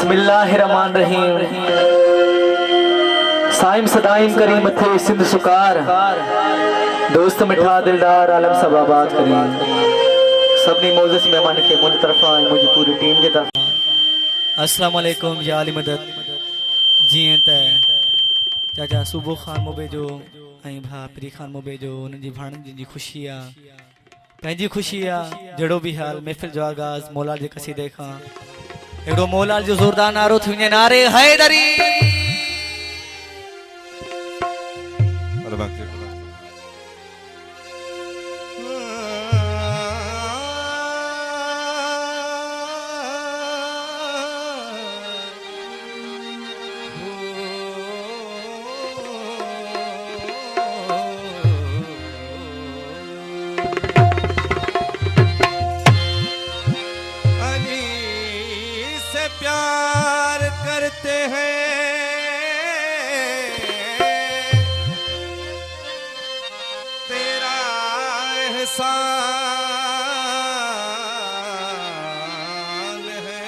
बिस्मिल्लाहिर्रहमानिर्रहीम। साइम सदाइम करी मथे सिंध सुकार, दोस्त मिठा दिलदार आलम सब आबाद करी। सबनी मोज़स मेहमान के मुझ तरफा मुझ पूरी टीम के तरफा अस्सलाम वालेकुम या अली मदद। जीअं त चाचा सुबह खान मोबेजो ऐं भा पीरी खान मोबेजो उन्हनि जी भाणनि जी ख़ुशी आहे, पंहिंजी ख़ुशी आहे। जहिड़ो बि हाल महफ़िल जो आगाज़ मौला जे क़सीदे खां अहिड़ो मौला जो ज़ोरदार नारो थी वञे, नारे हैदरी। प्यार करते हैं तेरा एहसान है,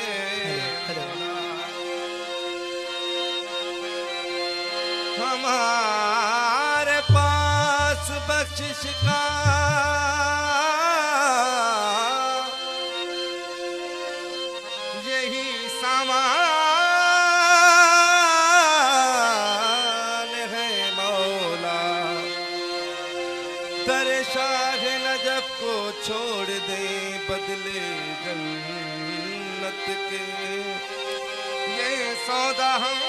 हमारे पास बख्शिश का यही सामान है मौला। दर शाह नजफ को छोड़ दे बदले जन्नत के, ये सौदा हम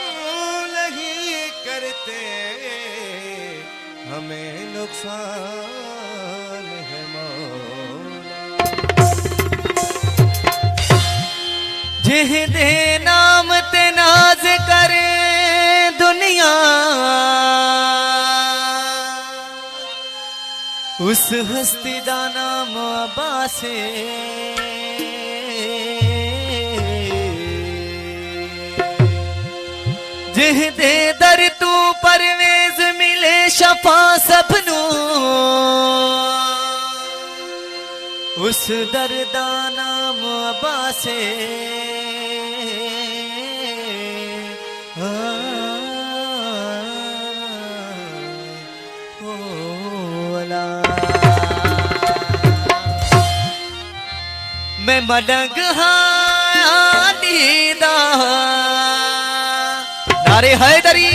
नहीं करते, हमें नुकसान है मौला। जिहदे नाम ते नाज करे दुनिया, उस हस्ती दा नाम अब्बास है। जिहदे दर तू परवेज मिले शफा सबनू, उस दर दा नाम अब्बास है। मैं मडंग हाँ दीदा नारे हैदरी,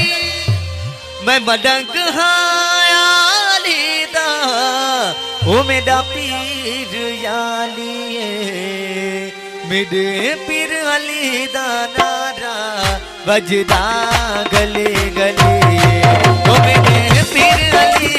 मैं मडंग हाँ दीदा ओ मेरा पीर यालिए, मेरे पीर अली दा नारा बजदा गले गले, ओ मेरे पीर अली